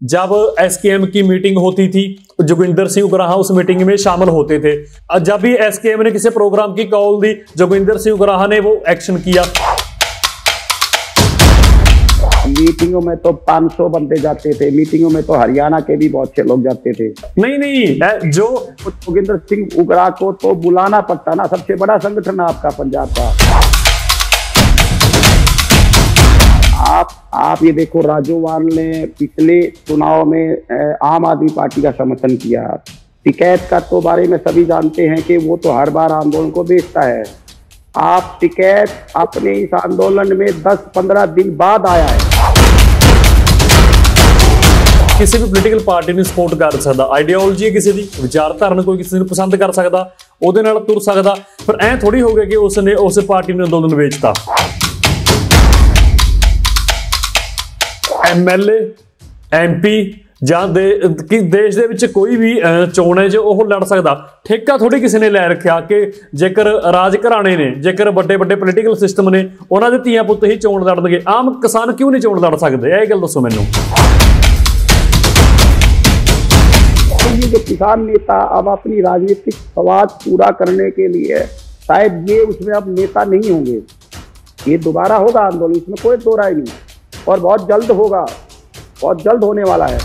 जब एसकेएम की मीटिंग होती थी, जोगिंदर सिंह उगराहा उस मीटिंग में शामिल होते थे। जब भी एसकेएम ने किसी प्रोग्राम की कॉल दी, जोगिंदर सिंह उगराहा ने वो एक्शन किया। मीटिंगों में तो 500 बंदे जाते थे, मीटिंगों में तो हरियाणा के भी बहुत से लोग जाते थे। नहीं, जो जोगिंदर सिंह उगराहा को तो बुलाना पड़ता ना, सबसे बड़ा संगठन है आपका पंजाब का। आप ये देखो, राजोवाल ने पिछले चुनाव में आम आदमी पार्टी का समर्थन किया। टिकैत का तो बारे में सभी जानते हैं कि वो तो हर बार आंदोलन को बेचता है। आप टिकैत अपने इस आंदोलन में 10-15 दिन बाद आया है। किसी भी पोलिटिकल पार्टी ने सपोर्ट कर सकता, आइडियोलॉजी किसी की विचारधारा कोई किसी को पसंद कर सकता, ਉਹਦੇ ਨਾਲ ਤੁਰ सकता, पर ਐ थोड़ी हो गया कि उसने उस पार्टी ने अंदोलन बेचता। MLA MP ਜਾਂ देश ਦੇ ਵਿੱਚ ਕੋਈ ਵੀ ਚੋਣ ਹੈ ਜੋ ਉਹ ਲੜ ਸਕਦਾ। ਠੇਕਾ ਥੋੜੀ ਕਿਸੇ ਨੇ ਲੈ ਰੱਖਿਆ ਕਿ ਜੇਕਰ ਰਾਜ ਘਰਾਣੇ ਨੇ, ਜੇਕਰ ਵੱਡੇ ਵੱਡੇ ਪੋਲੀਟੀਕਲ ਸਿਸਟਮ ਨੇ, ਉਹਨਾਂ ਦੇ ਧੀਆਂ ਪੁੱਤ ਹੀ ਚੋਣ ਲੜਨਗੇ, ਆਮ ਕਿਸਾਨ ਕਿਉਂ ਨਹੀਂ ਚੋਣ ਲੜ ਸਕਦੇ? ਇਹ ਗੱਲ ਦੱਸੋ ਮੈਨੂੰ। ये जो किसान नेता अब अपनी राजनीतिक स्वाद पूरा करने के लिए शायद ये उसमें अब नेता नहीं होंगे। ये दोबारा होगा आंदोलन, इसमें कोई दो राय नहीं, और बहुत जल्द होगा, बहुत जल्द होने वाला है।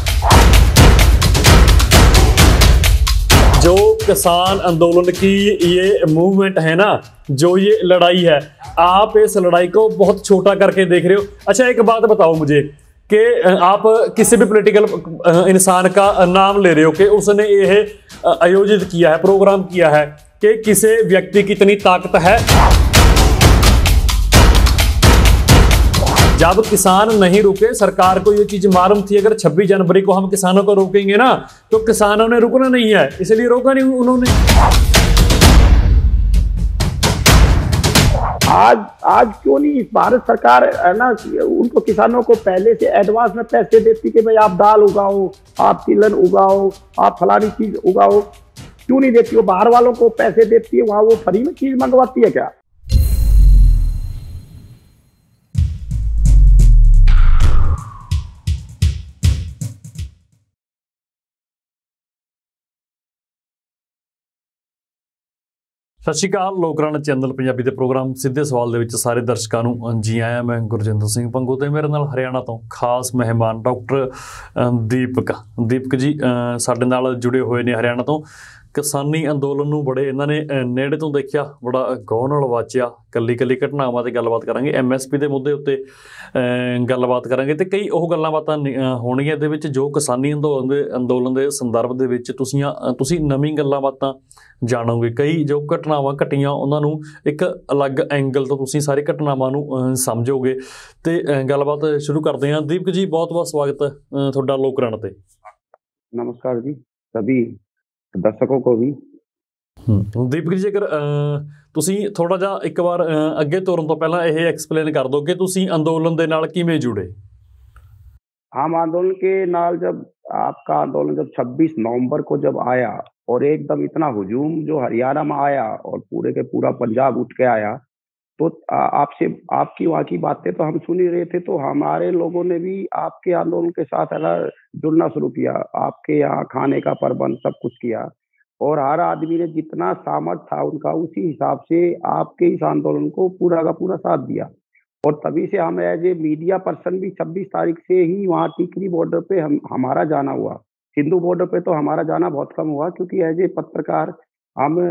जो किसान आंदोलन की ये मूवमेंट है ना, जो ये लड़ाई है, आप इस लड़ाई को बहुत छोटा करके देख रहे हो। अच्छा, एक बात बताओ मुझे कि आप किसी भी पॉलिटिकल इंसान का नाम ले रहे हो कि उसने यह आयोजित किया है, प्रोग्राम किया है, कि किसी व्यक्ति की इतनी ताकत है। जब किसान नहीं रुके, सरकार को ये चीज मालूम थी अगर 26 जनवरी को हम किसानों को रोकेंगे ना तो किसानों ने रुकना नहीं है, इसलिए रोका नहीं उन्होंने। आज क्यों नहीं भारत सरकार है ना, उनको किसानों को पहले से एडवांस में पैसे देती कि भाई आप दाल उगाओ, आप तिलहन उगाओ, आप फलानी चीज उगाओ, क्यों नहीं देती? वो बाहर वालों को पैसे देती है, वहां वो फ्री में चीज मंगवाती है क्या? सत श्री अकाल, लोकराणा चैनल पंजाबी के प्रोग्राम सीधे सवाल ਦੇ ਵਿੱਚ ਸਾਰੇ ਦਰਸ਼ਕਾਂ ਨੂੰ ਜੀ ਆਇਆਂ। मैं गुरजिंदर सिंह पंगू ਤੇ ਮੇਰੇ ਨਾਲ हरियाणा तो खास मेहमान डॉक्टर दीपक जी ਸਾਡੇ ਨਾਲ जुड़े हुए ने हरियाणा तो। किसानी अंदोलन ਨੂੰ बड़े इन्होंने नेड़े तो देखा, बड़ा गौर नाल वाचिया, कल्ली घटनावां ते गलबात करांगे, MSP के मुद्दे उत्ते गलबात करांगे ते कई ਉਹ ਗੱਲਾਂ ਬਾਤਾਂ ਹੋਣਗੀਆਂ ਇਹਦੇ ਵਿੱਚ जो किसानी अंदोलन के संदर्भ ਦੇ ਵਿੱਚ ਤੁਸੀਂ ਨਵੀਂ ਗੱਲਾਂ ਬਾਤਾਂ ਜਾਣੋਗੇ। कई जो घटनावां घटियां उन्होंने एक अलग एंगल तो तुसीं सारी घटनावां नूं समझोगे। तो गलबात शुरू करते हैं। दीपक जी, बहुत बहुत स्वागत है तुहाडा लोकराणा ते। नमस्कार जी सभी दर्शकों को भी। दीपक जी, जेकर तुसीं थोड़ा जिहा एक बार अगे तुरन तो पहला यह एक्सप्लेन कर दो कि तुसीं अंदोलन दे नाल किवें जुड़े? आम आंदोलन के नाल जब आपका आंदोलन जब 26 नवंबर को जब आया और एकदम इतना हुजूम जो हरियाणा में आया और पूरे के पूरा पंजाब उठ के आया, तो आपसे आपकी वहाँ की बातें तो हम सुन ही रहे थे, तो हमारे लोगों ने भी आपके आंदोलन के साथ है ना जुड़ना शुरू किया। आपके यहाँ खाने का प्रबंध सब कुछ किया और हर आदमी ने जितना सामर्थ्य था उनका उसी हिसाब से आपके इस आंदोलन को पूरा का पूरा साथ दिया। और तभी से हम एज ए मीडिया पर्सन भी 26 तारीख से ही वहाँ टिकरी बॉर्डर पे हमारा जाना हुआ। सिंधु बॉर्डर पे तो हमारा जाना बहुत कम हुआ, क्योंकि एज ए पत्रकार हम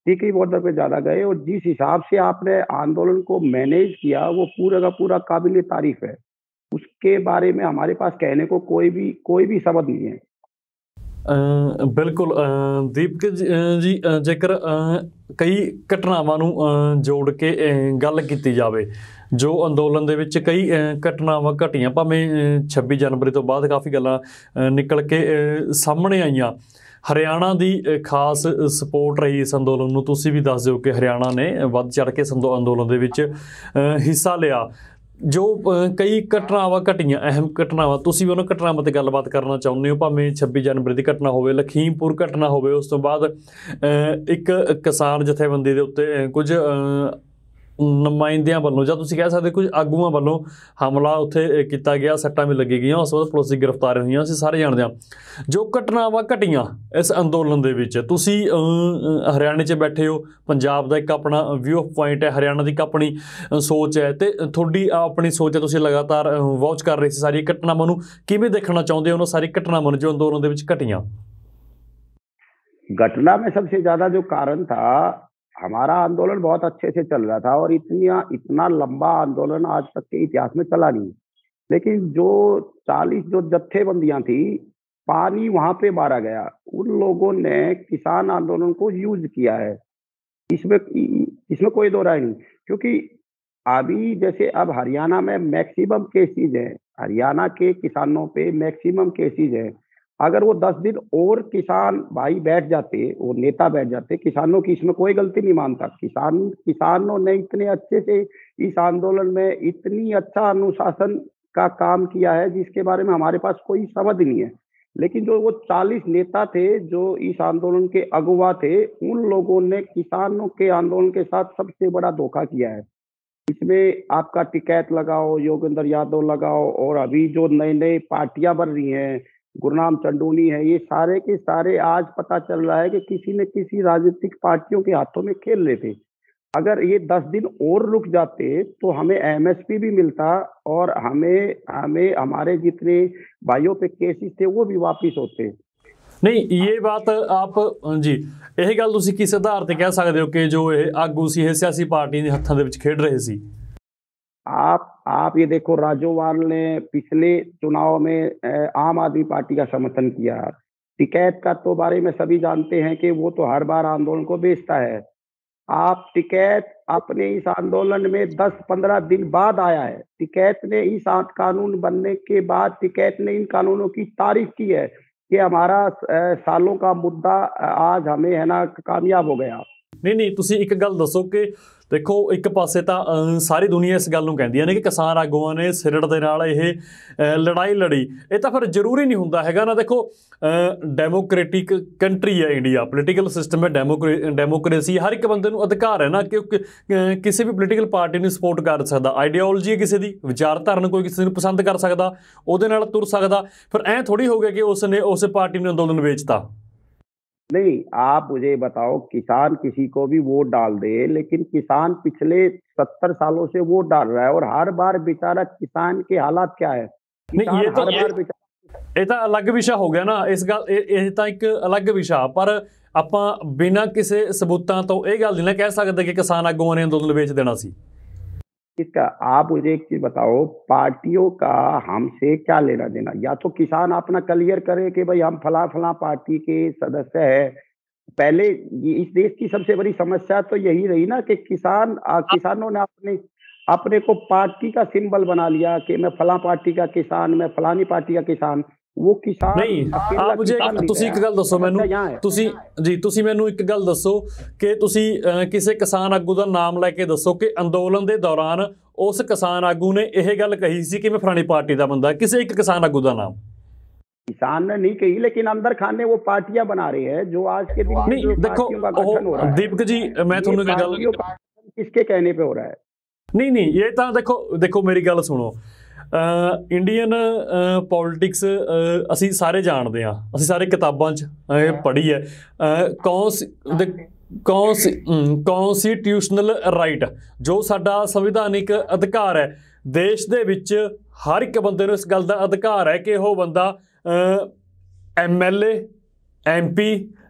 टिकरी बॉर्डर पे ज़्यादा गए। और जिस हिसाब से आपने आंदोलन को मैनेज किया वो पूरा का पूरा काबिल तारीफ है। उसके बारे में हमारे पास कहने को कोई भी शब्द नहीं है। बिल्कुल दीपक जी, जेकर कई घटनावां नूं जोड़ के गल कीती जावे, जो अंदोलन दे विच कई घटनावां घटियां, भावें 26 जनवरी तो बाद काफ़ी गल्लां निकल के सामने आईयां। हरियाणा की खास सपोर्ट रही इस अंदोलन नूं, तुसीं भी दस दिओ कि हरियाणा ने वध चढ़ के अंदोलन दे विच हिस्सा लिया। जो कई घटनावां घटियां, अहम घटनावां, तुसीं भी उन्हां घटनावां ते गलबात करना चाहुंदे हो, भावें 26 जनवरी की घटना होवे, लखीमपुर घटना होवे, उस तो बाद एक किसान जथेबंदी दे उत्ते कुछ ਨੁਮਾਇੰਦਿਆਂ ਵੱਲੋਂ ਜਾਂ ਤੁਸੀਂ ਕਹਿ ਸਕਦੇ ਕੁਝ ਆਗੂਆਂ ਵੱਲੋਂ ਹਮਲਾ ਉੱਥੇ ਕੀਤਾ ਗਿਆ, ਸੱਟਾਂ ਵੀ ਲੱਗੀ ਗਈਆਂ, ਉਸ ਤੋਂ ਬਾਅਦ ਪੁਲਿਸ ਦੀ ਗ੍ਰਿਫਤਾਰੀਆਂ ਹੋਈਆਂ, ਅਸੀਂ ਸਾਰੇ ਜਾਣਦੇ ਹਾਂ। ਜੋ ਘਟਨਾਵਾਂ ਘਟੀਆਂ ਇਸ ਅੰਦੋਲਨ ਦੇ ਵਿੱਚ, ਤੁਸੀਂ ਹਰਿਆਣੇ 'ਚ ਬੈਠੇ ਹੋ, ਪੰਜਾਬ ਦਾ ਇੱਕ ਆਪਣਾ ਵਿਊ ਪੁਆਇੰਟ ਹੈ, ਹਰਿਆਣਾ ਦੀ ਇੱਕ ਆਪਣੀ ਸੋਚ ਹੈ, ਤੇ ਤੁਹਾਡੀ ਆਪਣੀ ਸੋਚ ਹੈ, ਤੁਸੀਂ ਲਗਾਤਾਰ ਵਾਚ ਕਰ ਰਹੇ ਸੀ ਸਾਰੀ ਘਟਨਾਵਾਂ ਨੂੰ, ਕਿਵੇਂ ਦੇਖਣਾ ਚਾਹੁੰਦੇ ਹੋ ਉਹਨਾਂ ਸਾਰੀ घटनावां जो आंदोलन ਦੇ ਵਿੱਚ ਘਟੀਆਂ? घटना में सबसे ज्यादा जो कारण था, हमारा आंदोलन बहुत अच्छे से चल रहा था और इतना लंबा आंदोलन आज तक के इतिहास में चला नहीं। लेकिन जो 40 जो जत्थेबंदियां थी, पानी वहां पे मारा गया, उन लोगों ने किसान आंदोलन को यूज किया है। इसमें इसमें कोई दो राय नहीं, क्योंकि अभी जैसे अब हरियाणा में मैक्सिमम केसेज है, हरियाणा के किसानों पे मैक्सिमम केसेज है। अगर वो 10 दिन और किसान भाई बैठ जाते, वो नेता बैठ जाते, किसानों की इसमें कोई गलती नहीं मानता। किसानों ने इतने अच्छे से इस आंदोलन में इतनी अच्छा अनुशासन का काम किया है जिसके बारे में हमारे पास कोई समझ नहीं है। लेकिन जो वो 40 नेता थे जो इस आंदोलन के अगुवा थे, उन लोगों ने किसानों के आंदोलन के साथ सबसे बड़ा धोखा किया है। इसमें आपका टिकैत लगाओ, योगेंद्र यादव लगाओ, और अभी जो नई नई पार्टियां बन रही हैं, गुरनाम चंडूनी है, ये सारे के सारे आज पता चल रहा है कि किसी न किसी राजनीतिक पार्टियों के हाथों में खेल रहे थे। अगर ये 10 दिन और रुक जाते तो हमें एमएसपी भी मिलता और हमें हमें हमारे जितने भाइयों पे केसेस थे वो भी वापिस होते। नहीं, ये बात आप जी ਇਹ ਗੱਲ ਤੁਸੀਂ ਕਿਸ ਆਧਾਰ ਤੇ ਕਹਿ ਸਕਦੇ ਹੋ ਕਿ ਜੋ ਇਹ ਆਗੂ ਸੀ ਇਹ ਸਿਆਸੀ ਪਾਰਟੀ ਦੇ ਹੱਥਾਂ ਦੇ ਵਿੱਚ ਖੇਡ ਰਹੇ ਸੀ? आप ये देखो, राजोवाल ने पिछले चुनाव में आम आदमी पार्टी का समर्थन किया। टिकैत का तो बारे में सभी जानते हैं कि वो तो हर बार आंदोलन को बेचता है। आप टिकैत अपने इस आंदोलन में 10-15 दिन बाद आया है। टिकैत ने इस कानून बनने के बाद टिकैत ने इन कानूनों की तारीफ की है कि हमारा सालों का मुद्दा आज हमें है ना कामयाब हो गया। नहीं, ਤੁਸੀਂ ਇੱਕ ਗੱਲ ਦੱਸੋ ਕਿ ਦੇਖੋ ਇੱਕ ਪਾਸੇ ਤਾਂ ਸਾਰੀ ਦੁਨੀਆ ਇਸ ਗੱਲ ਨੂੰ ਕਹਿੰਦੀ ਨੇ ਕਿ ਕਿਸਾਨ ਆਗੂਆਂ ਨੇ ਸਿਰੜ ਦੇ ਨਾਲ ਇਹ ਲੜਾਈ ਲੜੀ, ਇਹ ਤਾਂ ਫਿਰ ਜ਼ਰੂਰੀ ਨਹੀਂ ਹੁੰਦਾ ਹੈਗਾ ਨਾ। ਦੇਖੋ ਡੈਮੋਕ੍ਰੈਟਿਕ ਕੰਟਰੀ ਹੈ ਇੰਡੀਆ, ਪੋਲੀਟੀਕਲ ਸਿਸਟਮ ਹੈ, ਡੈਮੋਕ੍ਰੇਸੀ, ਹਰ ਇੱਕ ਬੰਦੇ ਨੂੰ ਅਧਿਕਾਰ ਹੈ ਨਾ ਕਿ ਕਿਸੇ ਵੀ ਪੋਲੀਟੀਕਲ ਪਾਰਟੀ ਨੂੰ ਸਪੋਰਟ ਕਰ ਸਕਦਾ। ਆਈਡੀਓਲੋਜੀ ਹੈ ਕਿਸੇ ਦੀ, ਵਿਚਾਰਧਾਰਾ ਨੂੰ ਕੋਈ ਕਿਸੇ ਨੂੰ ਪਸੰਦ ਕਰ ਸਕਦਾ, ਉਹਦੇ ਨਾਲ ਤੁਰ ਸਕਦਾ। ਫਿਰ ਐਂ ਥੋੜ੍ਹੀ ਹੋ ਗਿਆ ਕਿ ਉਸਨੇ ਉਸ ਪਾਰਟੀ ਨੂੰ ਅੰਦੋਲਨ ਵੇਚਤਾ। नहीं, आप मुझे बताओ, किसान किसी को भी वोट डाल दे, लेकिन किसान पिछले 70 सालों से वोट डाल रहा है और हर बार बेचारा किसान के हालात क्या है? नहीं, ये तो ਇਹ ਤਾਂ ਅਲੱਗ ਵਿਸ਼ਾ ਹੋ ਗਿਆ ਨਾ। ਇਸ ਗੱਲ ਇਹ ਤਾਂ ਇੱਕ ਅਲੱਗ ਵਿਸ਼ਾ, ਪਰ ਆਪਾਂ ਬਿਨਾਂ ਕਿਸੇ ਸਬੂਤਾਂ ਤੋਂ ਇਹ ਗੱਲ ਨਹੀਂ ਨਾ ਕਹਿ ਸਕਦੇ ਕਿ ਕਿਸਾਨ ਆਗੂਆਂ ਨੇ ਅੰਦੋਲਨ ਵੇਚ ਦੇਣਾ ਸੀ। इसका आप मुझे एक चीज बताओ, पार्टियों का हमसे क्या लेना देना? या तो किसान अपना क्लियर करे कि भाई हम फला फला पार्टी के सदस्य है। पहले इस देश की सबसे बड़ी समस्या तो यही रही ना कि किसानों ने अपने अपने को पार्टी का सिंबल बना लिया कि मैं फला पार्टी का किसान, मैं फलानी पार्टी का किसान। वो किसान नहीं, आप मुझे ਤੁਸੀਂ ਇੱਕ ਗੱਲ ਦੱਸੋ ਮੈਨੂੰ, ਤੁਸੀਂ ਮੈਨੂੰ ਇੱਕ ਗੱਲ ਦੱਸੋ ਕਿ ਤੁਸੀਂ ਕਿਸੇ ਕਿਸਾਨ ਆਗੂ ਦਾ ਨਾਮ ਲੈ ਕੇ ਦੱਸੋ ਕਿ ਅੰਦੋਲਨ ਦੇ ਦੌਰਾਨ ਉਸ ਕਿਸਾਨ ਆਗੂ ਨੇ ਇਹ ਗੱਲ ਕਹੀ ਸੀ ਕਿ ਮੈਂ ਫਲਾਣੀ ਪਾਰਟੀ ਦਾ ਬੰਦਾ, ਕਿਸੇ ਇੱਕ ਕਿਸਾਨ ਆਗੂ ਦਾ नाम। किसान ने नहीं कही, लेकिन अंदर खाने वो पार्टियां बना रही है जो आज के दिन नहीं, देखो दीपक जी, मैं ਤੁਹਾਨੂੰ ਇੱਕ ਗੱਲ, किसके कहने पे हो रहा है? नहीं, ये ਤਾਂ देखो मेरी ਗੱਲ ਸੁਣੋ। ਇੰਡੀਅਨ ਪੋਲਿਟਿਕਸ ਅਸੀਂ ਸਾਰੇ ਜਾਣਦੇ ਹਾਂ, ਅਸੀਂ ਸਾਰੇ ਕਿਤਾਬਾਂ 'ਚ ਪੜ੍ਹੀ ਹੈ। ਕੌਨਸਟੀਟਿਊਸ਼ਨਲ ਰਾਈਟ, ਜੋ ਸਾਡਾ ਸੰਵਿਧਾਨਿਕ ਅਧਿਕਾਰ ਹੈ, ਦੇਸ਼ ਦੇ ਵਿੱਚ ਹਰ ਇੱਕ ਬੰਦੇ ਨੂੰ ਇਸ ਗੱਲ ਦਾ ਅਧਿਕਾਰ ਹੈ ਕਿ ਉਹ ਬੰਦਾ MLA MP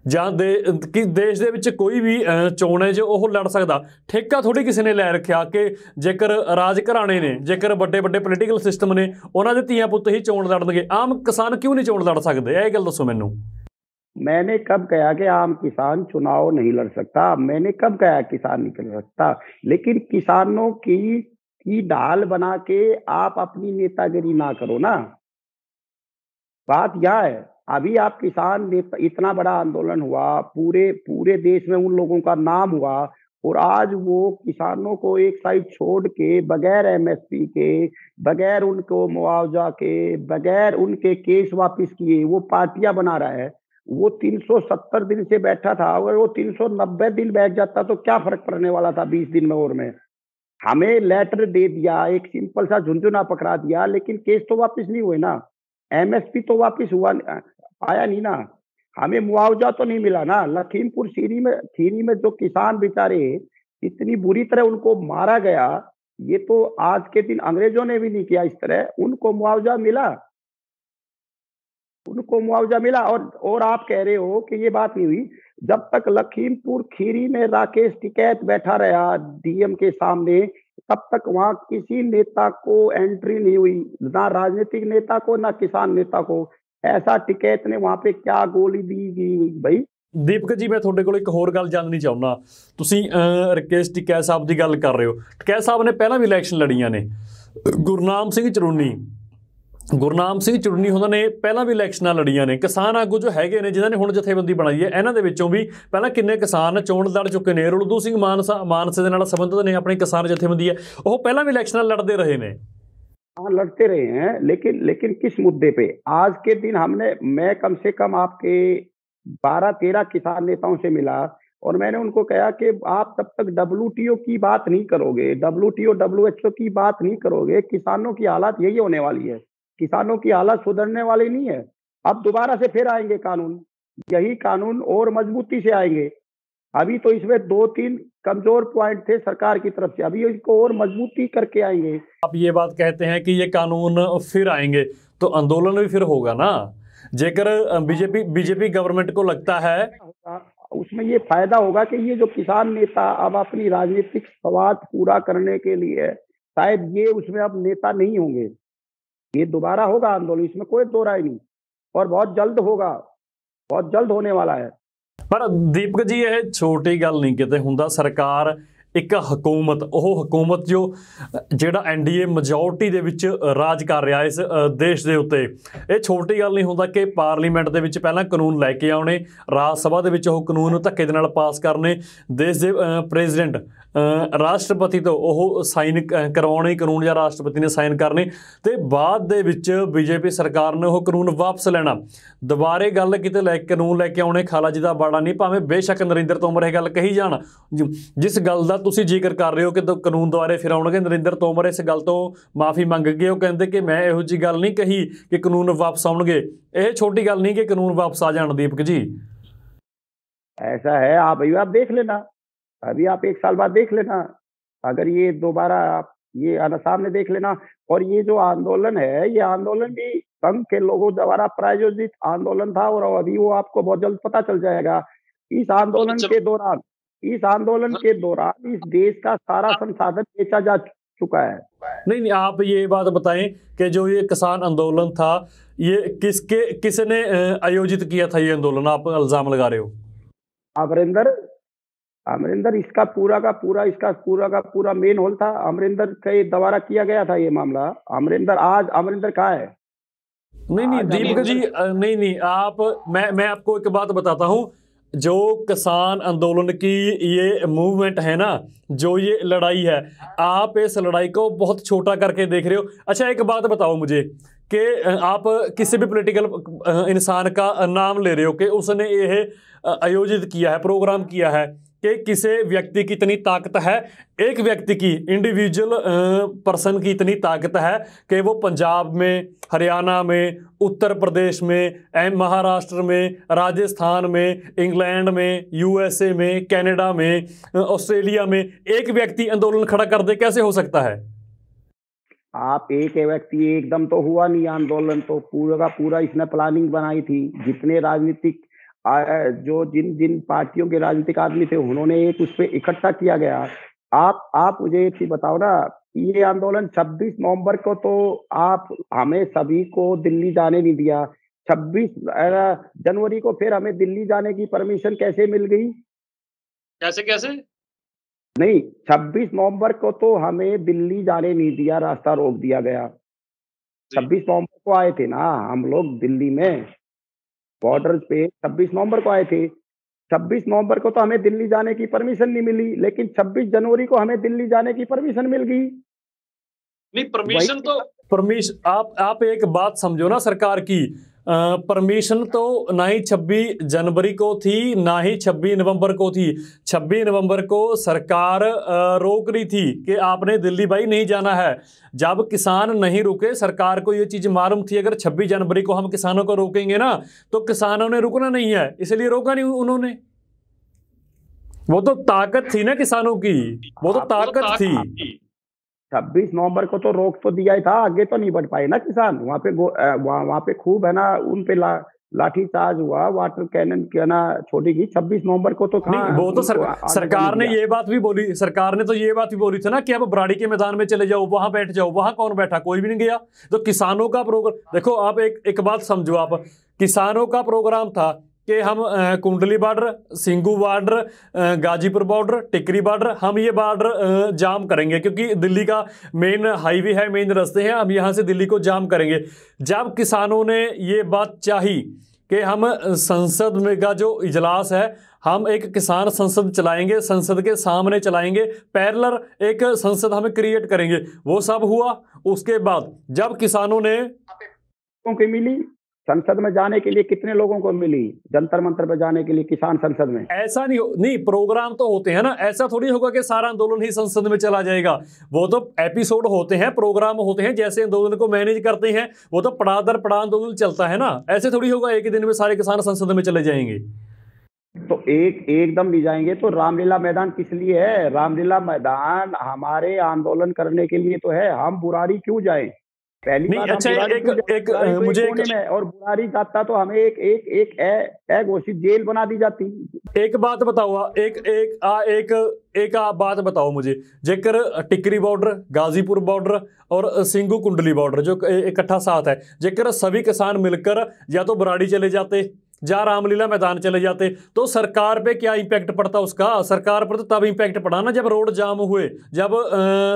ਜਾਂ ਦੇਸ਼ ਦੇ ਵਿੱਚ ਕੋਈ ਵੀ ਚੋਣ ਹੈ ਜੋ ਉਹ ਲੜ ਸਕਦਾ। ਠੇਕਾ ਥੋੜ੍ਹੀ ਕਿਸੇ ਨੇ ਲੈ ਰੱਖਿਆ ਕਿ ਜੇਕਰ ਰਾਜ ਘਰਾਣੇ ਨੇ, ਜੇਕਰ ਵੱਡੇ ਵੱਡੇ ਪੋਲੀਟੀਕਲ ਸਿਸਟਮ ਨੇ, ਉਹਨਾਂ ਦੇ ਧੀਆਂ ਪੁੱਤ ਹੀ ਚੋਣ ਲੜਨਗੇ, ਆਮ ਕਿਸਾਨ ਕਿਉਂ ਨਹੀਂ ਚੋਣ ਲੜ ਸਕਦੇ? ਇਹ ਗੱਲ ਦੱਸੋ ਮੈਨੂੰ। मैंने कब कहा कि आम किसान चुनाव नहीं लड़ सकता? मैंने कब कहा किसान नहीं लड़ सकता? लेकिन किसानों की ढाल बना के आप अपनी नेतागिरी ना करो ना। बात यह है, अभी आप किसान नेता, इतना बड़ा आंदोलन हुआ, पूरे देश में उन लोगों का नाम हुआ, और आज वो किसानों को एक साइड छोड़ के बगैर MSP के, बगैर उनको मुआवजा के, बगैर उनके केस वापिस किए वो पार्टियां बना रहा है। वो 370 दिन से बैठा था, अगर वो 390 दिन बैठ जाता तो क्या फर्क पड़ने वाला था 20 दिन में और में? हमें लेटर दे दिया, एक सिंपल सा झुनझुना पकड़ा दिया, लेकिन केस तो वापस नहीं हुए ना, एमएसपी तो वापस हुआ आया नहीं ना, हमें मुआवजा तो नहीं मिला ना। लखीमपुर खीरी में जो किसान बेचारे इतनी बुरी तरह उनको मारा गया, ये तो आज के दिन अंग्रेजों ने भी नहीं किया इस तरह, उनको मुआवजा मिला, उनको मुआवजा मिला। और आप कह रहे हो कि ये बात नहीं हुई, जब तक लखीमपुर खीरी में राकेश टिकैत बैठा रहा डीएम के सामने, तब तक वहां किसी नेता को एंट्री नहीं हुई, ना राजनीतिक नेता को ना किसान नेता को। ऐसा टिकैत ने वहां पे क्या गोली दी गई भाई। ਦੀਪਕ ਜੀ ਮੈਂ ਤੁਹਾਡੇ ਕੋਲ ਇੱਕ ਹੋਰ ਗੱਲ ਜਾਣਨੀ ਚਾਹੁੰਦਾ। ਤੁਸੀਂ ਰਕੇਸ਼ ਟਿਕੈਤ ਸਾਹਿਬ ਦੀ ਗੱਲ ਕਰ ਰਹੇ ਹੋ। ਟਿਕੈਤ ਸਾਹਿਬ ਨੇ ਪਹਿਲਾਂ ਵੀ ਇਲੈਕਸ਼ਨ ਲੜੀਆਂ ਨੇ। ਗੁਰਨਾਮ ਸਿੰਘ ਚਰੂਨੀ ਉਹਨਾਂ ਨੇ ਪਹਿਲਾਂ ਵੀ ਇਲੈਕਸ਼ਨਾਂ ਲੜੀਆਂ ਨੇ। ਕਿਸਾਨ ਆਗੂ ਜੋ ਹੈਗੇ ਨੇ ਜਿਨ੍ਹਾਂ ਨੇ ਹੁਣ ਜਥੇਬੰਦੀ ਬਣਾਈ ਹੈ, ਇਹਨਾਂ ਦੇ ਵਿੱਚੋਂ ਵੀ ਪਹਿਲਾਂ ਕਿੰਨੇ ਕਿਸਾਨ ਚੋਣ ਲੜ ਚੁੱਕੇ ਨੇ। ਰੁਲਦੂ ਸਿੰਘ ਮਾਨਸੇ ਦੇ ਨਾਲ ਸੰਬੰਧਿਤ ਨੇ, ਆਪਣੀ ਕਿਸਾਨ ਜਥੇਬੰਦੀ ਹੈ, ਉਹ ਪਹਿਲਾਂ ਵੀ ਇਲੈਕਸ਼ਨਾਂ ਲੜਦੇ ਰਹੇ ਨੇ। हाँ, लड़ते रहे हैं, लेकिन किस मुद्दे पे? आज के दिन मैं कम से कम आपके 12-13 किसान नेताओं से मिला और मैंने उनको कहा कि आप तब तक डब्ल्यूटीओ की बात नहीं करोगे, डब्ल्यूएचओ की बात नहीं करोगे, किसानों की हालत यही होने वाली है, किसानों की हालत सुधरने वाली नहीं है। अब दोबारा से फिर आएंगे कानून, यही कानून और मजबूती से आएंगे। अभी तो इसमें 2-3 कमजोर पॉइंट थे सरकार की तरफ से, अभी इसको और मजबूती करके आएंगे। आप ये बात कहते हैं कि ये कानून फिर आएंगे, तो आंदोलन भी फिर होगा ना। जेकर बीजेपी गवर्नमेंट को लगता है, उसमें ये फायदा होगा कि ये जो किसान नेता अब अपनी राजनीतिक स्वार्थ पूरा करने के लिए शायद ये उसमें अब नेता नहीं होंगे, ये दोबारा होगा आंदोलन, इसमें कोई दो राय नहीं, और बहुत जल्द होगा, बहुत जल्द होने वाला है। पर दीपक जी ਇਹ ਛੋਟੀ ਗੱਲ ਨਹੀਂ ਕਿਤੇ ਹੁੰਦਾ। ਸਰਕਾਰ ਇੱਕ ਹਕੂਮਤ, ਉਹ ਹਕੂਮਤ ਜੋ ਜਿਹੜਾ ਐਨਡੀਏ ਮੈਜੋਰਟੀ ਦੇ ਵਿੱਚ ਰਾਜ ਕਰ ਰਿਹਾ ਇਸ ਦੇਸ਼ ਦੇ ਉੱਤੇ, ਇਹ ਛੋਟੀ ਗੱਲ ਨਹੀਂ ਹੁੰਦਾ ਕਿ ਪਾਰਲੀਮੈਂਟ ਦੇ ਵਿੱਚ ਪਹਿਲਾਂ ਕਾਨੂੰਨ ਲੈ ਕੇ ਆਉਣੇ, ਰਾਜ ਸਭਾ ਦੇ ਵਿੱਚ ਉਹ ਕਾਨੂੰਨ ਧੱਕੇ ਦੇ ਨਾਲ ਪਾਸ ਕਰਨੇ, ਦੇਸ਼ ਦੇ ਪ੍ਰੈਜ਼ੀਡੈਂਟ ਰਾਸ਼ਟਰਪਤੀ ਤੋਂ ਉਹ ਸਾਈਨ ਕਰਵਾਉਣੇ ਕਾਨੂੰਨ, ਜਾਂ ਰਾਸ਼ਟਰਪਤੀ ਨੇ ਸਾਈਨ ਕਰਨੇ, ਤੇ ਬਾਅਦ ਦੇ ਵਿੱਚ ਬੀਜੇਪੀ ਸਰਕਾਰ ਨੇ ਉਹ ਕਾਨੂੰਨ ਵਾਪਸ ਲੈਣਾ। ਦੁਬਾਰੇ ਗੱਲ ਕਿਤੇ ਕਾਨੂੰਨ ਲੈ ਕੇ ਆਉਣੇ ਖਾਲਾ ਜੀ ਦਾ ਬਾੜਾ ਨਹੀਂ, ਭਾਵੇਂ ਬੇਸ਼ੱਕ ਨਰਿੰਦਰ ਤੋਮਰ ਇਹ ਗੱਲ ਕਹੀ ਜਾਣ। ਜਿਸ ਗੱਲ ਦਾ ਤੁਸੀਂ ਜ਼ਿਕਰ ਕਰ ਰਹੇ ਹੋ ਕਿ ਕਾਨੂੰਨ ਦੁਆਰੇ ਫਿਰ ਆਉਣਗੇ, ਨਰਿੰਦਰ ਤੋਮਰ ਇਸ ਗੱਲ ਤੋਂ ਮਾਫੀ ਮੰਗ ਗਏ। ਉਹ ਕਹਿੰਦੇ ਕਿ ਮੈਂ ਇਹੋ ਜਿਹੀ ਗੱਲ ਨਹੀਂ ਕਹੀ ਕਿ ਕਾਨੂੰਨ ਵਾਪਸ ਆਉਣਗੇ। ਇਹ ਛੋਟੀ ਗੱਲ ਨਹੀਂ ਕਿ ਕਾਨੂੰਨ वापस आ जाए। दीपक जी ऐसा है, आप देख लेना, अभी आप 1 साल बाद देख लेना, अगर ये दोबारा आप ये सामने देख लेना। और ये जो आंदोलन है, ये आंदोलन भी संघ के लोगों द्वारा प्रायोजित आंदोलन था, और अभी वो आपको बहुत जल्द पता चल जाएगा। इस आंदोलन के दौरान इस देश का सारा संसाधन बेचा जा चुका है। नहीं, आप ये बात बताएं कि जो ये किसान आंदोलन था, ये किसने आयोजित किया था ये आंदोलन, आप इल्जाम लगा रहे हो? अमरिंदर इसका पूरा का पूरा मेन होल था। अमरिंदर के द्वारा किया गया था ये मामला। अमरिंदर कहाँ है? नहीं दीपक जी, नहीं आप, मैं आपको एक बात बताता हूँ। जो किसान आंदोलन की ये मूवमेंट है ना, जो ये लड़ाई है, आप इस लड़ाई को बहुत छोटा करके देख रहे हो। अच्छा, एक बात बताओ मुझे कि आप किसी भी पॉलिटिकल इंसान का नाम ले रहे हो कि उसने ये आयोजित किया है, प्रोग्राम किया है, कि किसी व्यक्ति की इतनी ताकत है, एक व्यक्ति की, इंडिविजुअल पर्सन की इतनी ताकत है कि वो पंजाब में, हरियाणा में, उत्तर प्रदेश में, महाराष्ट्र में, राजस्थान में, इंग्लैंड में, यूएसए में, कनाडा में, ऑस्ट्रेलिया में एक व्यक्ति आंदोलन खड़ा कर दे? कैसे हो सकता है? आप एक व्यक्ति एकदम तो हुआ नहीं आंदोलन, तो पूरा का पूरा इसने प्लानिंग बनाई थी। जितने राजनीतिक जो जिन पार्टियों के राजनीतिक आदमी थे, उन्होंने एक उस पर इकट्ठा किया गया। आप मुझे एक चीज बताओ ना, ये आंदोलन 26 नवंबर को तो आप हमें सभी को दिल्ली जाने नहीं दिया। 26 जनवरी को फिर हमें दिल्ली जाने की परमिशन कैसे मिल गई? कैसे? नहीं, 26 नवंबर को तो हमें दिल्ली जाने नहीं दिया, रास्ता रोक दिया गया। 26 नवंबर को आए थे ना हम लोग दिल्ली में, बॉर्डर पे 26 नवंबर को आए थे। 26 नवंबर को तो हमें दिल्ली जाने की परमिशन नहीं मिली, लेकिन 26 जनवरी को हमें दिल्ली जाने की परमिशन मिल गई। नहीं, परमिशन आप एक बात समझो ना सरकार की, परमिशन तो ना ही 26 जनवरी को थी, ना ही 26 नवंबर को थी। 26 नवंबर को सरकार रोक रही थी कि आपने दिल्ली भाई नहीं जाना है। जब किसान नहीं रुके, सरकार को ये चीज मालूम थी अगर 26 जनवरी को हम किसानों को रोकेंगे ना तो किसानों ने रुकना नहीं है, इसलिए रोका नहीं उन्होंने। वो तो ताकत थी ना किसानों की, वो तो ताकत थी। 26 नवंबर को तो रोक तो दिया ही था, आगे तो नहीं बढ़ पाए ना किसान। वहाँ पे खूब है ना, उन पे लाठी चार्ज हुआ, वाटर कैनन किया ना छोड़ी गई। 26 नवंबर को तो नहीं, वो तो सरकार ने ये बात भी बोली, सरकार ने तो ये बात भी बोली थी ना कि अब बराड़ी के मैदान में चले जाओ, वहां बैठ जाओ। वहां कौन बैठा? कोई भी नहीं गया। तो किसानों का प्रोग्राम देखो, आप एक बात समझो, आप किसानों का प्रोग्राम था कि हम Kundli border, Singhu border, Ghazipur border, Tikri border, हम ये बॉर्डर जाम करेंगे क्योंकि दिल्ली का मेन हाईवे है, मेन रास्ते हैं, हम यहाँ से दिल्ली को जाम करेंगे। जब किसानों ने ये बात चाही कि हम संसद में का जो इजलास है, हम एक किसान संसद चलाएंगे, संसद के सामने चलाएंगे, पैरेलल एक संसद हम क्रिएट करेंगे, वो सब हुआ। उसके बाद जब किसानों ने मिली संसद में जाने के लिए, कितने लोगों को मिली जंतर मंतर पर जाने के लिए किसान संसद में? ऐसा नहीं, प्रोग्राम तो होते हैं ना, ऐसा थोड़ी होगा कि सारा आंदोलन ही संसद में चला जाएगा। वो तो एपिसोड होते हैं, प्रोग्राम होते हैं, जैसे आंदोलन को मैनेज करते हैं, वो तो पड़ा दर पड़ा आंदोलन चलता है ना। ऐसे थोड़ी होगा एक ही दिन में सारे किसान संसद में चले जाएंगे। तो एकदम नहीं जाएंगे। तो रामलीला मैदान किस लिए है? रामलीला मैदान हमारे आंदोलन करने के लिए तो है। हम बुरारी क्यों जाए? पहली बात, अच्छा, मुझे और बुरारी जाता तो हमें एक घोषित जेल बना दी जाती। एक बात बताओ, एक बात बताओ मुझे, जेकर टिकरी बॉर्डर, गाजीपुर बॉर्डर और सिंगू कुंडली बॉर्डर जो इकट्ठा साथ है, जेकर सभी किसान मिलकर या तो बराड़ी चले जाते या रामलीला मैदान चले जाते तो सरकार पे क्या इंपैक्ट पड़ता? उसका सरकार पर तो तब इंपैक्ट पड़ा ना जब रोड जाम हुए, जब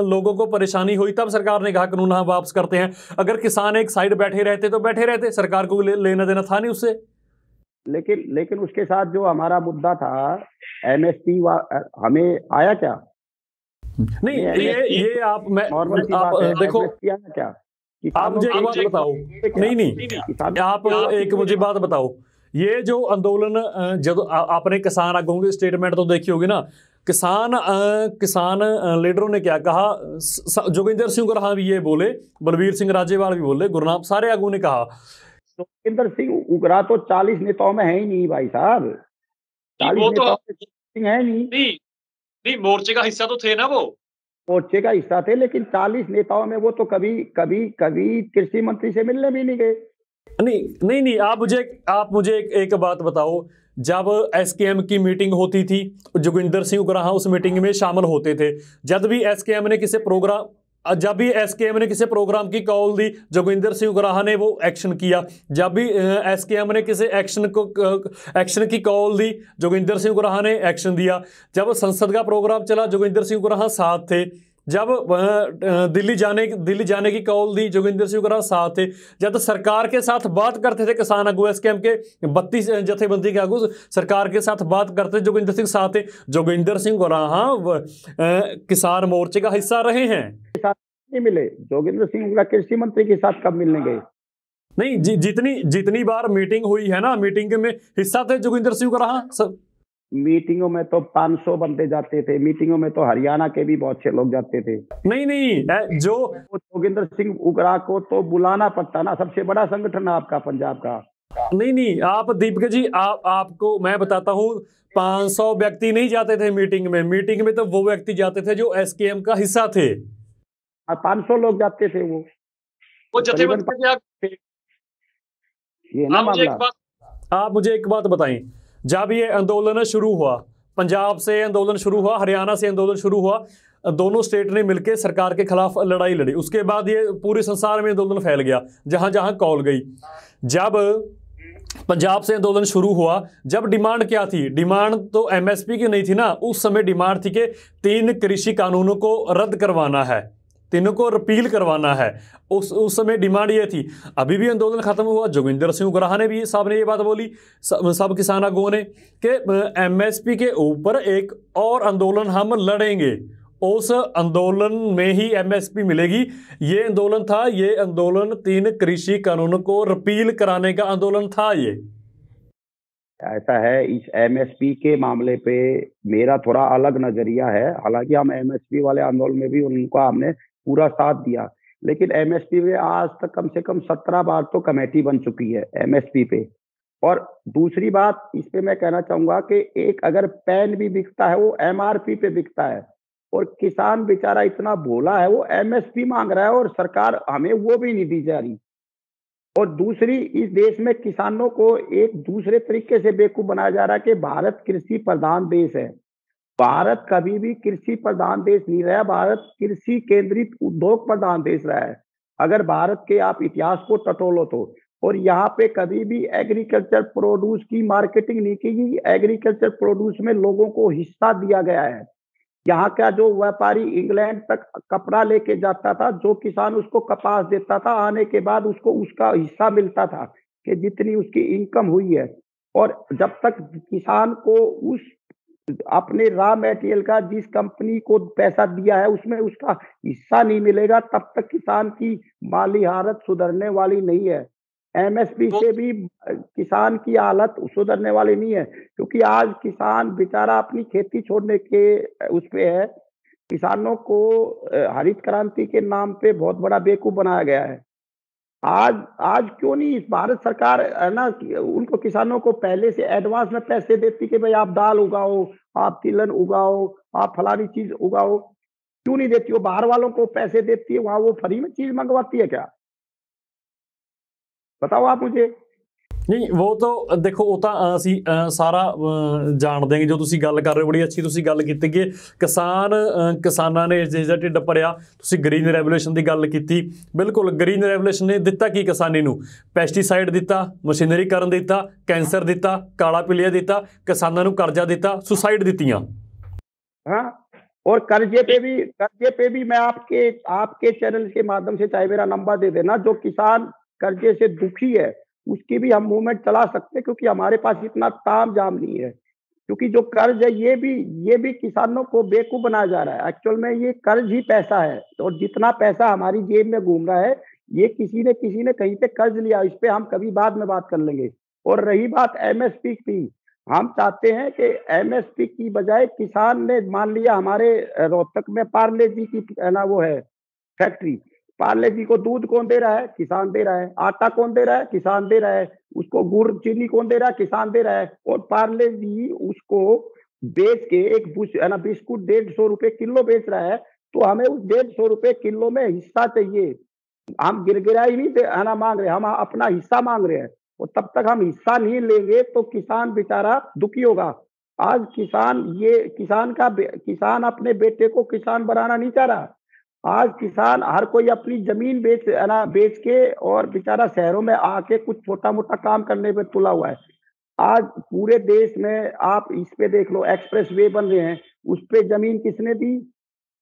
लोगों को परेशानी हुई, तब सरकार ने कहा कानून हम वापस करते हैं। अगर किसान एक साइड बैठे रहते तो बैठे रहते, सरकार को लेना देना था नहीं उससे। लेकिन उसके साथ जो हमारा मुद्दा था एमएसपी, हमें आया क्या? नहीं, ये आप देखो, क्या आप मुझे एक बात बताओ, नहीं आप एक मुझे बात बताओ, ये जो आंदोलन, जब आपने किसान आगों की स्टेटमेंट तो देखी होगी ना, किसान लीडरों ने क्या कहा? जोगिंदर सिंह गुराहा भी ये बोले, बलबीर सिंह राजेवाल भी बोले, गुरनाम, सारे आगों ने कहा। जोगिंदर सिंह उगरा तो 40 नेताओं में है ही नहीं भाई साहब, 40 नेताओं में है नहीं, मोर्चे का हिस्सा तो थे ना, वो मोर्चे का हिस्सा थे, लेकिन 40 नेताओं में वो तो कभी कृषि मंत्री से मिलने भी नहीं गए। नहीं, आप मुझे एक बात बताओ, जब एसकेएम की मीटिंग होती थी, जोगिंदर सिंह गुराहा उस मीटिंग में शामिल होते थे। जब भी एसकेएम ने किसी प्रोग्राम की कॉल दी, जोगिंदर सिंह गुराहा ने वो एक्शन किया। जब भी एसकेएम ने किसी एक्शन की कॉल दी, जोगिंदर सिंह गुराहा ने एक्शन दिया। जब संसद का प्रोग्राम चला, जोगिंदर सिंह गुराहा साथ थे। जब दिल्ली जाने की कॉल दी, जोगिंदर सिंह गुराहा साथ थे। जब सरकार के साथ बात करते थे किसान आगू, एसकेएम के 32 जथेबंदी के आगू सरकार के साथ बात करते, जोगिंदर सिंह साथ थे। जोगिंदर सिंह गुराहा किसान मोर्चे का हिस्सा रहे हैं। नहीं मिले जोगिंदर सिंह कृषि मंत्री के साथ कब मिलने गए? नहीं, जितनी बार मीटिंग हुई है ना, मीटिंग में हिस्सा थे जोगिंदर सिंह गुराहा। मीटिंगों में तो 500 बंदे जाते थे, मीटिंगों में तो हरियाणा के भी बहुत से लोग जाते थे। नहीं, जो जोगिंदर सिंह उगरा को तो बुलाना पड़ता ना, सबसे बड़ा संगठन है आपका पंजाब का। नहीं, आप दीपक जी, आपको मैं बताता हूँ, 500 व्यक्ति नहीं जाते थे मीटिंग में तो वो व्यक्ति जाते थे जो एसकेएम का हिस्सा थे। 500 लोग जाते थे, वो जथेबंदी। ये ना मामला। आप मुझे एक बात बताएं, जब ये आंदोलन शुरू हुआ, पंजाब से आंदोलन शुरू हुआ, हरियाणा से आंदोलन शुरू हुआ, दोनों स्टेट ने मिलकर सरकार के खिलाफ लड़ाई लड़ी। उसके बाद ये पूरे संसार में आंदोलन फैल गया, जहां जहां कॉल गई। जब पंजाब से आंदोलन शुरू हुआ, जब डिमांड क्या थी? डिमांड तो एमएसपी की नहीं थी ना, उस समय डिमांड थी कि 3 कृषि कानूनों को रद्द करवाना है, तीनों को रिपील करवाना है। उस समय डिमांड ये थी। अभी भी आंदोलन खत्म हुआ, जोगिंदर सिंह गुराहा ने भी, साहब ने ये बात बोली, सब किसान आगुओं ने, कि एमएसपी के ऊपर एक और आंदोलन हम लड़ेंगे। उस आंदोलन में ही एमएसपी मिलेगी। ये आंदोलन था, ये आंदोलन 3 कृषि कानूनों को रिपील कराने का आंदोलन था। ये ऐसा है, इस एमएसपी के मामले पे मेरा थोड़ा अलग नजरिया है। हालांकि हम एमएसपी वाले आंदोलन में भी उनका हमने पूरा साथ दिया, लेकिन एमएसपी में आज तक कम से कम 17 बार तो कमेटी बन चुकी है एमएसपी पे। और दूसरी बात इस पे मैं कहना चाहूंगा कि एक अगर पेन भी बिकता है वो एमआरपी पे बिकता है, और किसान बेचारा इतना भोला है, वो एमएसपी मांग रहा है और सरकार हमें वो भी नहीं दी जा रही। और दूसरी, इस देश में किसानों को एक दूसरे तरीके से बेवकूफ बनाया जा रहा है कि भारत कृषि प्रधान देश है। भारत कभी भी कृषि प्रधान देश नहीं रहा, भारत कृषि केंद्रित उद्योग प्रधान देश रहा है। अगर भारत के आप इतिहास को टटोलो तो, और यहाँ पे कभी भी एग्रीकल्चर प्रोड्यूस की मार्केटिंग नहीं की गई। एग्रीकल्चर प्रोड्यूस में लोगों को हिस्सा दिया गया है। यहाँ का जो व्यापारी इंग्लैंड तक कपड़ा लेके जाता था, जो किसान उसको कपास देता था, आने के बाद उसको उसका हिस्सा मिलता था कि जितनी उसकी इनकम हुई है। और जब तक किसान को उस अपने रॉ मटेरियल का जिस कंपनी को पैसा दिया है उसमें उसका हिस्सा नहीं मिलेगा, तब तक किसान की माली हालत सुधरने वाली नहीं है। एमएसपी से भी किसान की हालत सुधरने वाली नहीं है, क्योंकि आज किसान बेचारा अपनी खेती छोड़ने के उस पे है। किसानों को हरित क्रांति के नाम पे बहुत बड़ा बेवकूफ बनाया गया है। आज आज क्यों नहीं इस भारत सरकार है ना, उनको किसानों को पहले से एडवांस में पैसे देती कि भाई आप दाल उगाओ, आप तिलहन उगाओ, आप फलानी चीज उगाओ, क्यों नहीं देती? वो बाहर वालों को पैसे देती है, वहां वो फ्री में चीज मंगवाती है क्या? बताओ आप मुझे। नहीं, वो तो देखो, वो ਤਾਂ ਅਸੀਂ ਸਾਰਾ ਜਾਣਦੇ ਹਾਂ। ਜੋ ਤੁਸੀਂ ਗੱਲ ਕਰ ਰਹੇ ਹੋ, ਬੜੀ ਅੱਛੀ ਤੁਸੀਂ ਗੱਲ ਕੀਤੀ ਕਿ ਕਿਸਾਨਾਂ ਨੇ ਜਿਹੜਾ ਢਿੱਡ ਭਰਿਆ। ਤੁਸੀਂ ਗ੍ਰੀਨ ਰੈਵੋਲੂਸ਼ਨ ਦੀ ਗੱਲ ਕੀਤੀ, ਬਿਲਕੁਲ ਗ੍ਰੀਨ ਰੈਵੋਲੂਸ਼ਨ ਨੇ ਦਿੱਤਾ ਕੀ ਕਿਸਾਨੀ ਨੂੰ? ਪੈਸਟੀਸਾਈਡ ਦਿੱਤਾ, ਮਸ਼ੀਨਰੀਕਰਨ ਦਿੱਤਾ, ਕੈਂਸਰ ਦਿੱਤਾ, ਕਾਲਾ ਪੀਲੀਆ ਦਿੱਤਾ, ਕਿਸਾਨਾਂ ਨੂੰ ਕਰਜ਼ਾ ਦਿੱਤਾ, ਸੁਸਾइड ਦਿੱਤੀਆਂ। हाँ, और कर्जे पे भी मैं आपके आपके चैनल के माध्यम से, चाहे मेरा नंबर दे देना, जो किसान कर्जे से दुखी है उसकी भी हम मूवमेंट चला सकते हैं, क्योंकि हमारे पास इतना ताम जाम नहीं है। क्योंकि जो कर्ज है ये भी किसानों को बेवकूफ बनाया जा रहा है। एक्चुअल में ये कर्ज ही पैसा है, और जितना पैसा हमारी जेब में घूम रहा है ये किसी ने कहीं पे कर्ज लिया। इस पे हम कभी बाद में बात कर लेंगे। और रही बात एमएसपी की, हम चाहते हैं कि एमएसपी की बजाय किसान ने, मान लिया हमारे रोहतक में पार्ले जी की है ना वो है फैक्ट्री, पार्ले जी को दूध कौन दे रहा है? किसान दे रहा है। आटा कौन दे रहा है? किसान दे रहा है। उसको गुड़ चीनी कौन दे रहा है? किसान दे रहा है। और पार्ले जी उसको बेच के एक है ना बिस्कुट 150 रुपए किलो बेच रहा है, तो हमें उस 150 रुपए किलो में हिस्सा चाहिए। हम गिरगिरा ही नहीं है ना मांग रहे, हम अपना हिस्सा मांग रहे हैं। और तब तक हम हिस्सा नहीं लेंगे तो किसान बेचारा दुखी होगा। आज किसान अपने बेटे को किसान बनाना नहीं चाह रहा। आज किसान हर कोई अपनी जमीन बेच के और बेचारा शहरों में आके कुछ छोटा मोटा काम करने पे तुला हुआ है। आज पूरे देश में आप इस पे देख लो, एक्सप्रेस वे बन रहे हैं, उस पे जमीन किसने दी?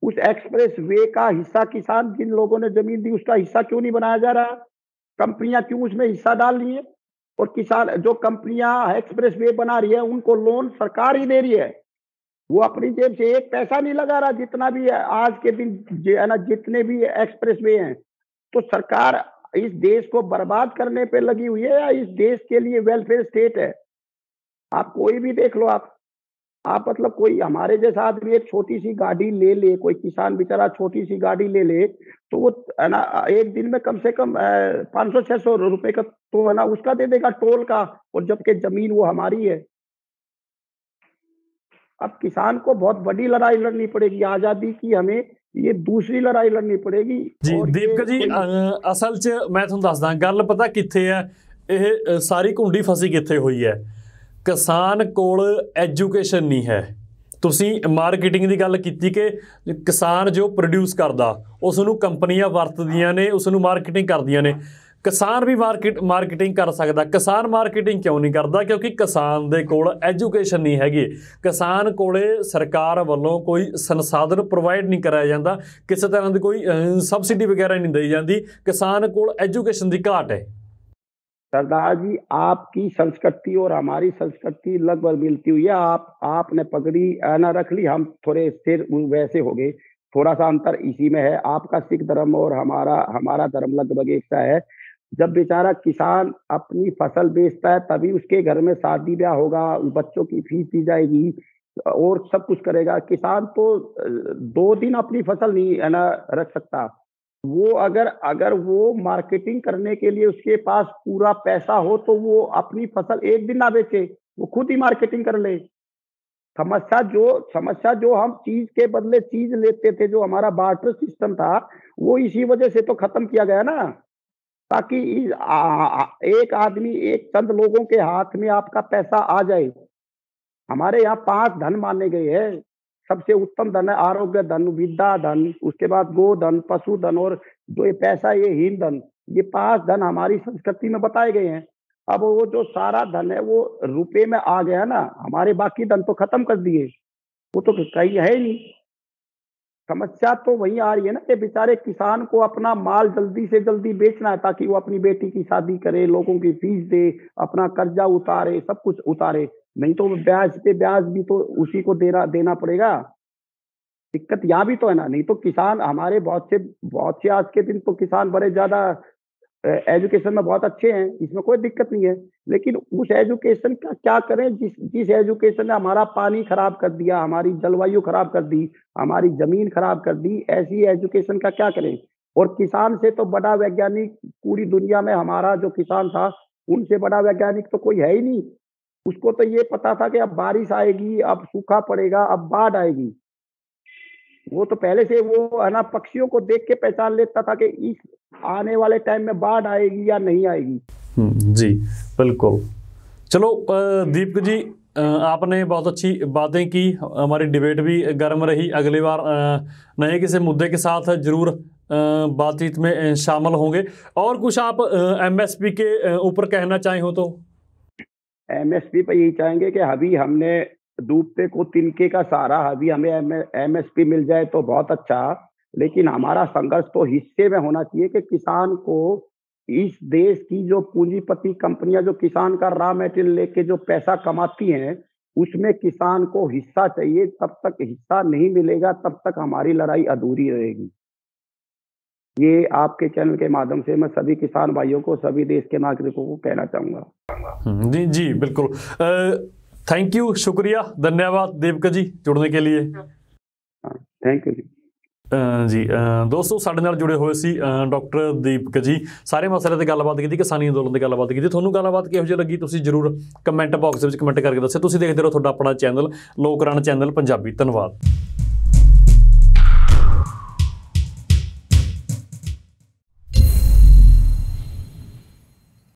उस एक्सप्रेस वे का हिस्सा किसान, जिन लोगों ने जमीन दी उसका हिस्सा क्यों नहीं बनाया जा रहा? कंपनियां क्यों उसमें हिस्सा डाल रही है? और किसान, जो कंपनियां एक्सप्रेस वे बना रही है उनको लोन सरकार ही दे रही है। वो अपनी जेब से एक पैसा नहीं लगा रहा। जितना भी है आज के दिन है ना, जितने भी एक्सप्रेस वे हैं, तो सरकार इस देश को बर्बाद करने पे लगी हुई है, या इस देश के लिए वेलफेयर स्टेट है? आप कोई भी देख लो। आप मतलब कोई हमारे जैसा आदमी एक छोटी सी गाड़ी ले ले, कोई किसान बेचारा छोटी सी गाड़ी ले ले, तो वो है ना एक दिन में कम से कम 500-600 रुपए का तो है ना उसका दे देगा टोल का, और जबकि जमीन वो हमारी है। अब किसान को बहुत बड़ी लड़ाई लड़नी पड़ेगी आजादी की, हमें ये दूसरी लड़ाई लड़नी पड़ेगी। ਜੀ ਦੀਪਕ ਜੀ, ਅਸਲ 'ਚ ਮੈਂ ਤੁਹਾਨੂੰ ਦੱਸਦਾ ਗੱਲ ਪਤਾ ਕਿੱਥੇ ਹੈ। ਇਹ ਸਾਰੀ ਘੁੰਡੀ ਫਸੀ ਕਿੱਥੇ ਹੋਈ ਹੈ? ਕਿਸਾਨ ਕੋਲ ਐਜੂਕੇਸ਼ਨ ਨਹੀਂ ਹੈ। ਤੁਸੀਂ ਮਾਰਕੀਟਿੰਗ ਦੀ ਗੱਲ ਕੀਤੀ ਕਿ ਕਿਸਾਨ ਜੋ ਪ੍ਰੋਡਿਊਸ ਕਰਦਾ ਉਸ ਨੂੰ ਕੰਪਨੀਆਂ ਵਰਤਦੀਆਂ ਨੇ, ਉਸ ਨੂੰ ਮਾਰਕੀਟਿੰਗ ਕਰਦੀਆਂ ਨੇ। ਕਿਸਾਨ ਵੀ ਮਾਰਕੀਟਿੰਗ ਕਰ ਸਕਦਾ। ਕਿਸਾਨ ਮਾਰਕੀਟਿੰਗ ਕਿਉਂ ਨਹੀਂ ਕਰਦਾ? ਕਿਉਂਕਿ ਕਿਸਾਨ ਦੇ ਕੋਲ ਐਜੂਕੇਸ਼ਨ ਨਹੀਂ ਹੈਗੀ। ਕਿਸਾਨ ਕੋਲੇ ਸਰਕਾਰ ਵੱਲੋਂ ਕੋਈ ਸੰਸਾਧਨ ਪ੍ਰੋਵਾਈਡ ਨਹੀਂ ਕਰਾਇਆ ਜਾਂਦਾ, ਕਿਸੇ ਤਰ੍ਹਾਂ ਦੀ ਕੋਈ ਸਬਸਿਡੀ वगैरह नहीं दी जाती। किसान को एजुकेशन की घाट है। सरदार जी, आपकी संस्कृति और हमारी संस्कृति लगभग मिलती हुई है। आपने पगड़ी ना रख ली, हम थोड़े सिर वैसे हो गए। थोड़ा सा अंतर इसी में है, आपका सिख धर्म और हमारा हमारा धर्म लगभग एक सा है। जब बेचारा किसान अपनी फसल बेचता है तभी उसके घर में शादी ब्याह होगा, बच्चों की फीस दी जाएगी और सब कुछ करेगा। किसान तो 2 दिन अपनी फसल नहीं है ना रख सकता। वो अगर अगर वो मार्केटिंग करने के लिए उसके पास पूरा पैसा हो तो वो अपनी फसल एक दिन ना बेचे, वो खुद ही मार्केटिंग कर ले। समस्या जो हम चीज के बदले चीज लेते थे, जो हमारा बार्टर सिस्टम था, वो इसी वजह से तो खत्म किया गया ना, ताकि एक आदमी, एक चंद लोगों के हाथ में आपका पैसा आ जाए। हमारे यहाँ 5 धन माने गए हैं। सबसे उत्तम धन है आरोग्य धन, विद्या धन, उसके बाद गोधन, पशु धन और जो ये पैसा, ये हीन धन, ये 5 धन हमारी संस्कृति में बताए गए हैं। अब वो जो सारा धन है वो रुपए में आ गया ना, हमारे बाकी धन तो खत्म कर दिए, वो तो कहीं है ही नहीं। समस्या तो वही आ रही है ना कि बेचारे किसान को अपना माल जल्दी से जल्दी बेचना है ताकि वो अपनी बेटी की शादी करे, लोगों की फीस दे, अपना कर्जा उतारे, सब कुछ उतारे। नहीं तो ब्याज पे ब्याज भी तो उसी को देना देना पड़ेगा। दिक्कत यहाँ भी तो है ना। नहीं तो किसान हमारे बहुत से आज के दिन तो किसान बड़े ज्यादा एजुकेशन में बहुत अच्छे हैं, इसमें कोई दिक्कत नहीं है। लेकिन उस एजुकेशन का क्या करें जिस जिस एजुकेशन ने हमारा पानी खराब कर दिया, हमारी जलवायु खराब कर दी, हमारी जमीन खराब कर दी, ऐसी एजुकेशन का क्या करें। और किसान से तो बड़ा वैज्ञानिक पूरी दुनिया में हमारा जो किसान था, उनसे बड़ा वैज्ञानिक तो कोई है ही नहीं। उसको तो ये पता था कि अब बारिश आएगी, अब सूखा पड़ेगा, अब बाढ़ आएगी। वो तो पहले से वो है ना पक्षियों को देख के पहचान लेता था कि इस आने वाले टाइम में बाढ़ आएगी या नहीं आएगी। जी बिल्कुल। चलो दीपक जी, आपने बहुत अच्छी बातें की, हमारी डिबेट भी गर्म रही। अगली बार नए किसी मुद्दे के साथ जरूर बातचीत में शामिल होंगे। और कुछ आप एमएसपी के ऊपर कहना चाहें हो तो? एमएसपी पे यही चाहेंगे कि अभी हमने डूबते को तिनके का सहारा, अभी हमें एमएसपी मिल जाए तो बहुत अच्छा। लेकिन हमारा संघर्ष तो हिस्से में होना चाहिए कि किसान को, इस देश की जो पूंजीपति कंपनियां जो किसान का रॉ मेटेरियल लेके जो पैसा कमाती हैं, उसमें किसान को हिस्सा चाहिए। तब तक हिस्सा नहीं मिलेगा तब तक हमारी लड़ाई अधूरी रहेगी। ये आपके चैनल के माध्यम से मैं सभी किसान भाइयों को, सभी देश के नागरिकों को कहना चाहूंगा। जी जी बिल्कुल। थैंक यू, शुक्रिया, धन्यवाद दीपक जी जुड़ने के लिए। थैंक यू जी दोस्तों, साडे नाल जुड़े हुए सी डॉक्टर दीपक जी। सारे मसले ते गलबात की, किसानी अंदोलन की गलबात की। तुहानूं गलबात किहो जी लगी तुसीं जरूर कमेंट बॉक्स में कमेंट करके दस्सो। तुसीं देखदे रहो तुहाडा अपना चैनल लोकराण चैनल पंजाबी। धन्यवाद।